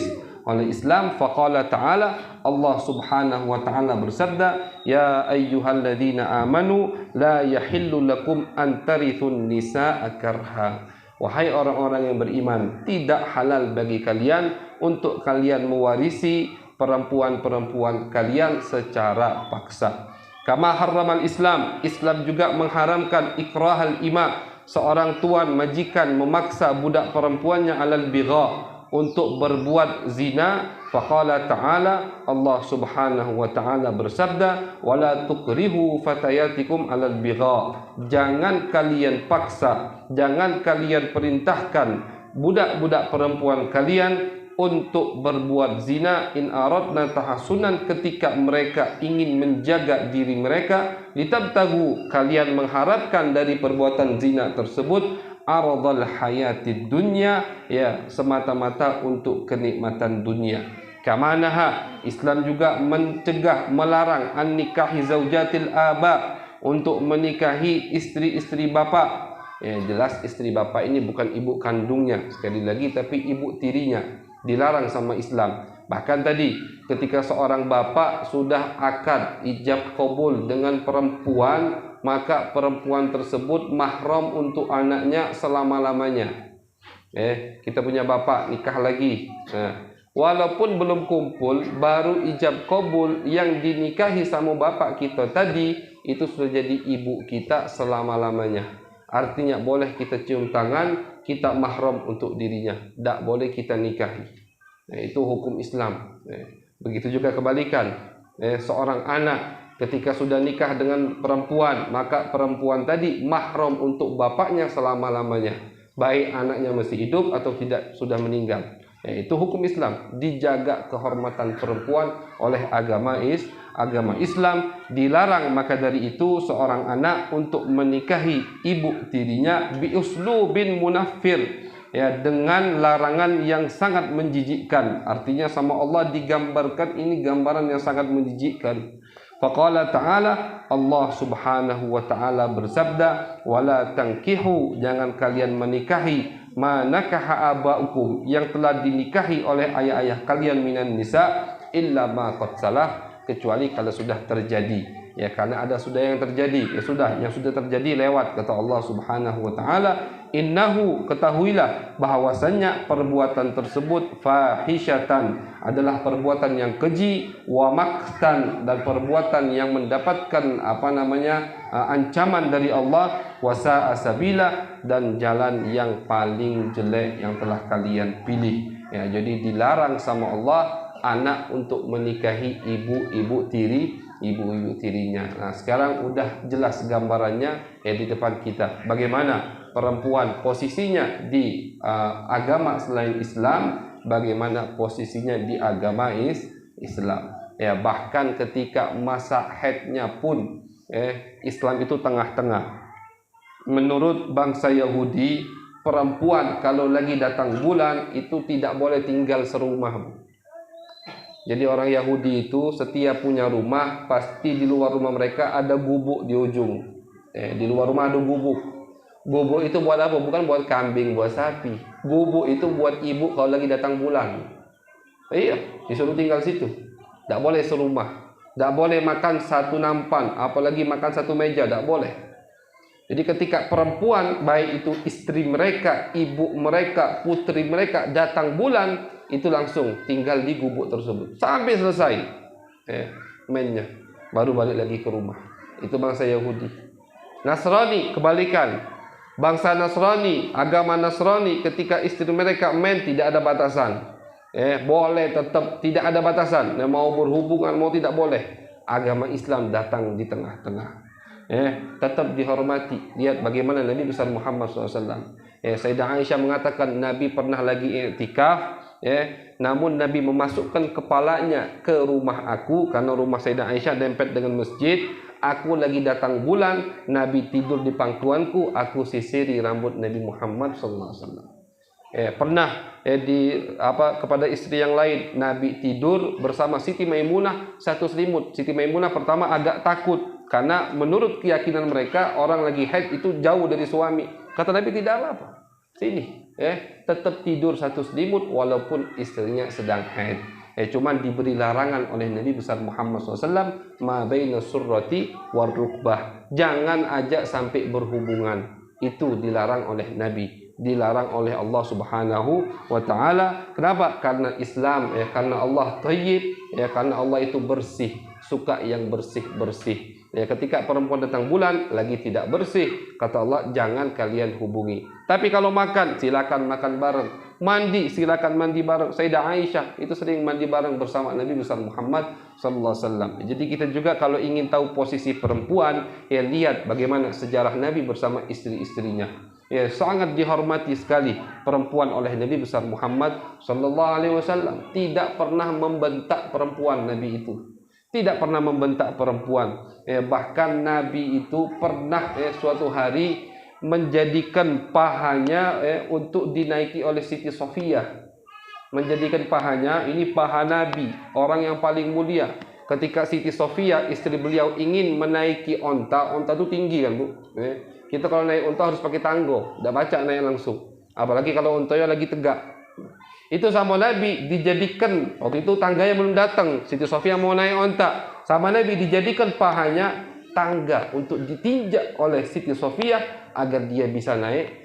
Islam. Faqala ta'ala, Allah subhanahu wa ta'ala bersabda, ya ayyuhalladzina amanu la yahillu lakum an tarithun nisaa karha. Wahai orang-orang yang beriman, tidak halal bagi kalian untuk kalian mewarisi perempuan-perempuan kalian secara paksa. Kama harramal Islam, Islam juga mengharamkan ikrahal ima, seorang tuan majikan memaksa budak perempuannya alal bigha, untuk berbuat zina, faqala ta'ala, Allah Subhanahu wa ta'ala bersabda, wala tukrihu fatayatikum alal bigha, jangan kalian paksa, jangan kalian perintahkan budak-budak perempuan kalian untuk berbuat zina, in aradna tahassunan, ketika mereka ingin menjaga diri mereka, litabtagu, kalian mengharapkan dari perbuatan zina tersebut, aradal hayatid dunya, ya, semata-mata untuk kenikmatan dunia. Kamanaha, Islam juga mencegah, melarang an nikahi zaujatil aba, untuk menikahi istri-istri bapak. Ya, jelas istri bapak ini bukan ibu kandungnya sekali lagi, tapi ibu tirinya, dilarang sama Islam. Bahkan tadi ketika seorang bapak sudah akad ijab kabul dengan perempuan, maka perempuan tersebut mahram untuk anaknya selama-lamanya. Kita punya bapak nikah lagi, walaupun belum kumpul, baru ijab kabul, yang dinikahi sama bapak kita tadi itu sudah jadi ibu kita selama-lamanya. Artinya boleh kita cium tangan, kita mahram untuk dirinya, tidak boleh kita nikahi. Itu hukum Islam. Begitu juga kebalikan, seorang anak ketika sudah nikah dengan perempuan, maka perempuan tadi mahram untuk bapaknya selama-lamanya, baik anaknya masih hidup atau tidak, sudah meninggal. Itu hukum Islam, dijaga kehormatan perempuan oleh agama Islam, dilarang. Maka dari itu seorang anak untuk menikahi ibu tirinya biuslubin munaffir, ya, dengan larangan yang sangat menjijikkan. Artinya sama Allah digambarkan ini gambaran yang sangat menjijikkan. Faqala ta'ala, Allah Subhanahu wa ta'ala bersabda, wala tankihu, jangan kalian menikahi ma nakaha abaukum, yang telah dinikahi oleh ayah-ayah kalian, minan nisa, illa ma qad salah, kecuali kalau sudah terjadi. Ya, karena ada sudah yang terjadi, ya sudah, yang sudah terjadi lewat. Kata Allah Subhanahu wa ta'ala, innahu, ketahuilah bahwasannya perbuatan tersebut, fahisyatan, adalah perbuatan yang keji, wa maktan, dan perbuatan yang mendapatkan ancaman dari Allah, wa sa'a sabila, dan jalan yang paling jelek yang telah kalian pilih. Ya, jadi dilarang sama Allah anak untuk menikahi ibu-ibu tirinya. Nah, sekarang udah jelas gambarannya di depan kita, bagaimana perempuan posisinya di agama selain Islam, bagaimana posisinya di agama Islam. Ya, bahkan ketika masa haidnya pun Islam itu tengah-tengah. Menurut bangsa Yahudi, perempuan kalau lagi datang bulan itu tidak boleh tinggal serumah. Jadi orang Yahudi itu setiap punya rumah, pasti di luar rumah mereka ada gubuk di ujung. Di luar rumah ada gubuk. Gubuk itu buat apa? Bukan buat kambing, buat sapi. Gubuk itu buat ibu kalau lagi datang bulan. Iya, disuruh tinggal situ. Tidak boleh serumah. Tidak boleh makan satu nampan, apalagi makan satu meja, tidak boleh. Jadi ketika perempuan, baik itu istri mereka, ibu mereka, putri mereka datang bulan, itu langsung tinggal di gubuk tersebut sampai selesai mainnya, baru balik lagi ke rumah. Itu bangsa Yahudi. Nasrani kebalikan. Bangsa Nasrani, agama Nasrani, ketika istri mereka main tidak ada batasan. Boleh tetap, tidak ada batasan. Mau berhubungan, mau tidak boleh. Agama Islam datang di tengah-tengah. Tetap dihormati. Lihat bagaimana Nabi besar Muhammad SAW. Sayyidah Aisyah mengatakan Nabi pernah lagi i'tikaf, namun Nabi memasukkan kepalanya ke rumah aku, karena rumah Sayyidah Aisyah dempet dengan masjid. Aku lagi datang bulan, Nabi tidur di pangkuanku, aku sisiri rambut Nabi Muhammad SAW. Pernah kepada istri yang lain, Nabi tidur bersama Siti Maimunah satu selimut. Siti Maimunah pertama agak takut, karena menurut keyakinan mereka orang lagi haid itu jauh dari suami. Kata Nabi, tidak apa-apa, sini, tetap tidur satu selimut walaupun istrinya sedang haid. Cuman diberi larangan oleh Nabi besar Muhammad SAW, ma baina surrati war rukbah, jangan ajak sampai berhubungan. Itu dilarang oleh Nabi, dilarang oleh Allah Subhanahu wa ta'ala. Kenapa? Karena Islam, karena Allah thayyib, karena Allah itu bersih, suka yang bersih-bersih. Ya, ketika perempuan datang bulan lagi tidak bersih, kata Allah jangan kalian hubungi. Tapi kalau makan, silakan makan bareng. Mandi, silakan mandi bareng. Sayyidah Aisyah itu sering mandi bareng bersama Nabi besar Muhammad sallallahu alaihi wasallam. Jadi kita juga kalau ingin tahu posisi perempuan, ya lihat bagaimana sejarah Nabi bersama istri-istrinya. Ya, sangat dihormati sekali perempuan oleh Nabi besar Muhammad sallallahu alaihi wasallam. Tidak pernah membentak perempuan Nabi itu. Tidak pernah membentak perempuan. Bahkan Nabi itu pernah suatu hari menjadikan pahanya untuk dinaiki oleh Siti Sofiyah. Menjadikan pahanya, ini paha Nabi, orang yang paling mulia. Ketika Siti Sofiyah, istri beliau, ingin menaiki onta itu tinggi kan Bu. Kita kalau naik onta harus pakai tanggo, tidak baca naik langsung. Apalagi kalau ontanya lagi tegak. Itu sama Nabi dijadikan, waktu itu tangganya belum datang, Siti Sofiyah mau naik onta, sama Nabi dijadikan pahanya tangga untuk ditinjak oleh Siti Sofiyah agar dia bisa naik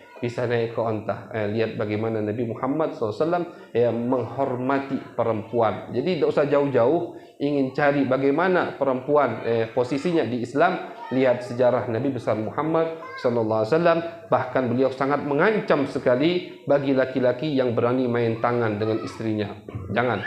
ke onta. Lihat bagaimana Nabi Muhammad SAW menghormati perempuan. Jadi tidak usah jauh-jauh ingin cari bagaimana perempuan posisinya di Islam. Lihat sejarah Nabi besar Muhammad SAW. Bahkan beliau sangat mengancam sekali bagi laki-laki yang berani main tangan dengan istrinya. Jangan.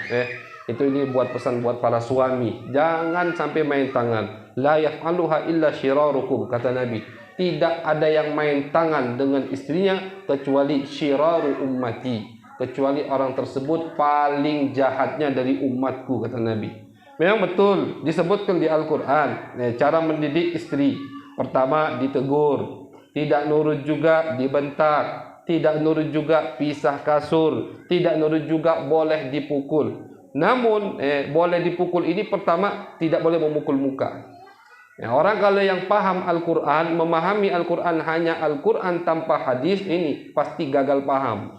Ini buat pesan buat para suami. Jangan sampai main tangan. La yaf'aluha illa syirarukum, kata Nabi. Tidak ada yang main tangan dengan istrinya kecuali syiraru ummati, kecuali orang tersebut paling jahatnya dari umatku, kata Nabi. Memang betul disebutkan di Al-Quran cara mendidik istri. Pertama ditegur, tidak nurut juga dibentak, tidak nurut juga pisah kasur, tidak nurut juga boleh dipukul. Namun boleh dipukul ini pertama tidak boleh memukul muka. Orang kalau yang paham Al-Quran, memahami Al-Quran hanya Al-Quran tanpa hadis, ini pasti gagal paham.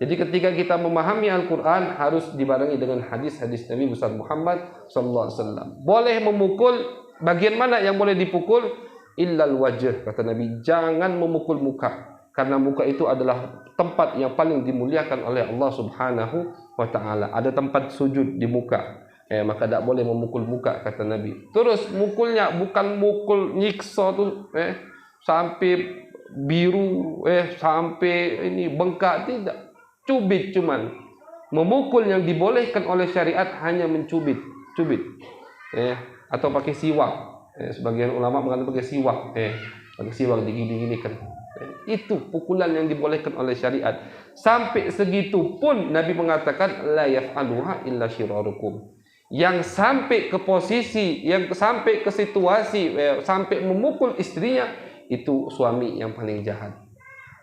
Jadi ketika kita memahami Al-Quran harus dibarengi dengan hadis-hadis Nabi besar Muhammad SAW. Boleh memukul, bagian mana yang boleh dipukul? Illal wajh, kata Nabi. Jangan memukul muka, karena muka itu adalah tempat yang paling dimuliakan oleh Allah Subhanahu wa Ta'ala. Ada tempat sujud di muka. Maka tidak boleh memukul muka, kata Nabi. Terus mukulnya bukan mukul nyiksa tuh sampai biru, sampai ini bengkak, tidak. Cubit cuman. Memukul yang dibolehkan oleh syariat hanya mencubit, atau pakai siwak. Sebagian ulama mengatakan pakai siwak, pakai siwak digini-gini kan. Itu pukulan yang dibolehkan oleh syariat. Sampai segitu pun Nabi mengatakan la yaf'aluha illa syirarukum. Yang sampai ke posisi, yang sampai ke situasi, sampai memukul istrinya, itu suami yang paling jahat.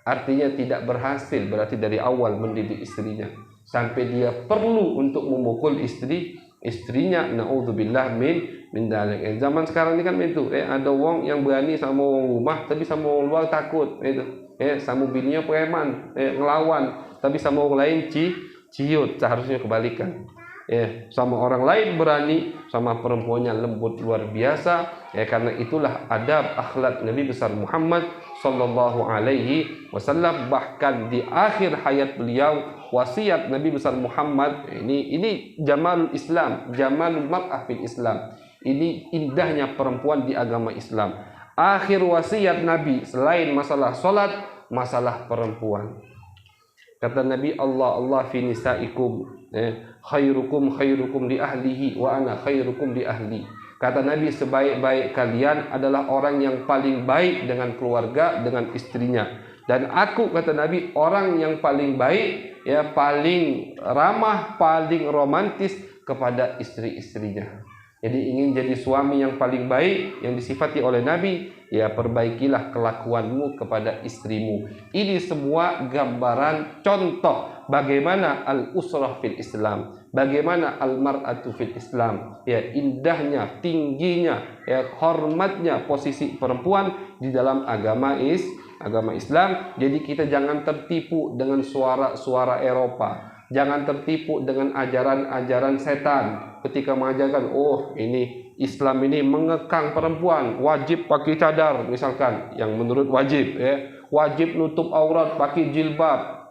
Artinya tidak berhasil berarti dari awal mendidik istrinya. Sampai dia perlu untuk memukul istrinya. Na'udzubillah min dzalik. Zaman sekarang ini kan itu, ada wong yang berani sama wong rumah, tapi sama wong luar takut. Sama bininya preman, ngelawan, tapi sama wong lain ciut. Seharusnya kebalikan. Sama orang lain berani, sama perempuannya lembut luar biasa. Karena itulah adab akhlak Nabi besar Muhammad sallallahu alaihi wasallam. Bahkan di akhir hayat beliau, wasiat Nabi besar Muhammad ini jamalul Islam, jamalul mar'ah fil Islam. Ini indahnya perempuan di agama Islam. Akhir wasiat Nabi selain masalah salat, masalah perempuan. Kata Nabi, Allah fi nisaikum, khairukum li ahlihi wa ana khairukum li ahli. Kata Nabi, sebaik-baik kalian adalah orang yang paling baik dengan keluarga, dengan istrinya. Dan aku, kata Nabi, orang yang paling baik, paling ramah, paling romantis kepada istri-istrinya. Jadi ingin jadi suami yang paling baik yang disifati oleh Nabi, perbaikilah kelakuanmu kepada istrimu. Ini semua gambaran contoh bagaimana al-usrah fil Islam, bagaimana al-mar'atu fil Islam. Indahnya, tingginya, hormatnya posisi perempuan di dalam agama Islam. Jadi kita jangan tertipu dengan suara-suara Eropa. Jangan tertipu dengan ajaran-ajaran setan ketika mengajarkan, ini Islam ini mengekang perempuan, wajib pakai cadar misalkan, yang menurut wajib nutup aurat pakai jilbab.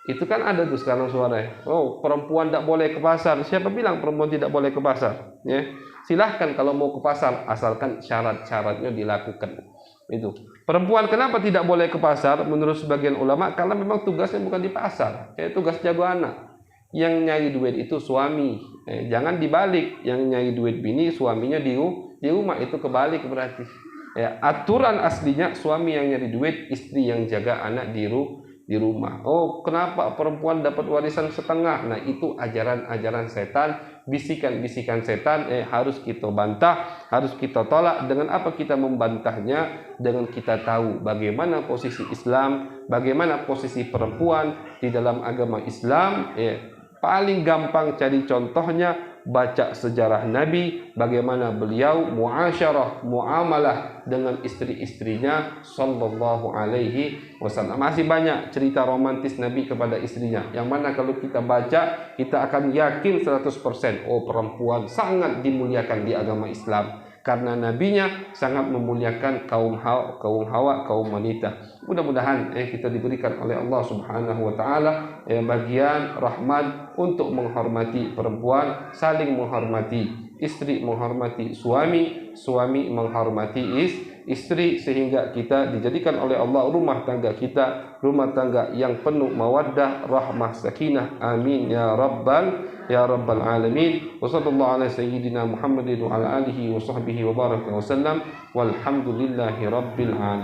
Itu kan ada tuh sekarang suara. Oh, perempuan tidak boleh ke pasar. Siapa bilang perempuan tidak boleh ke pasar? Ya, silahkan kalau mau ke pasar, asalkan syarat-syaratnya dilakukan. Itu. Perempuan kenapa tidak boleh ke pasar? Menurut sebagian ulama, karena memang tugasnya bukan di pasar. Kayak tugas jago anak. Yang nyari duit itu suami. Jangan dibalik. Yang nyari duit bini, suaminya di rumah. Itu kebalik berarti. Ya, aturan aslinya suami yang nyari duit, istri yang jaga anak di rumah. Oh, kenapa perempuan dapat warisan setengah? Nah, itu ajaran-ajaran setan, bisikan-bisikan setan. Harus kita bantah, harus kita tolak. Dengan apa kita membantahnya? Dengan kita tahu bagaimana posisi Islam, bagaimana posisi perempuan di dalam agama Islam. Paling gampang cari contohnya, baca sejarah Nabi, bagaimana beliau muamalah dengan istri-istrinya sallallahu alaihi wasallam. Masih banyak cerita romantis Nabi kepada istrinya, yang mana kalau kita baca, kita akan yakin 100%, oh, perempuan sangat dimuliakan di agama Islam. Karena nabinya sangat memuliakan kaum hawa, kaum wanita. Mudah-mudahan kita diberikan oleh Allah Subhanahu wa taala bagian rahmat untuk menghormati perempuan, saling menghormati, istri menghormati suami, suami menghormati istri, sehingga kita dijadikan oleh Allah rumah tangga kita rumah tangga yang penuh mawaddah, rahmah, sakinah. Amin ya rabbal alamin. Wa sallallahu ala sayyidina Muhammadin wa ala alihi wa sahbihi wa baraka wa sallam. Walhamdulillahi rabbil alamin.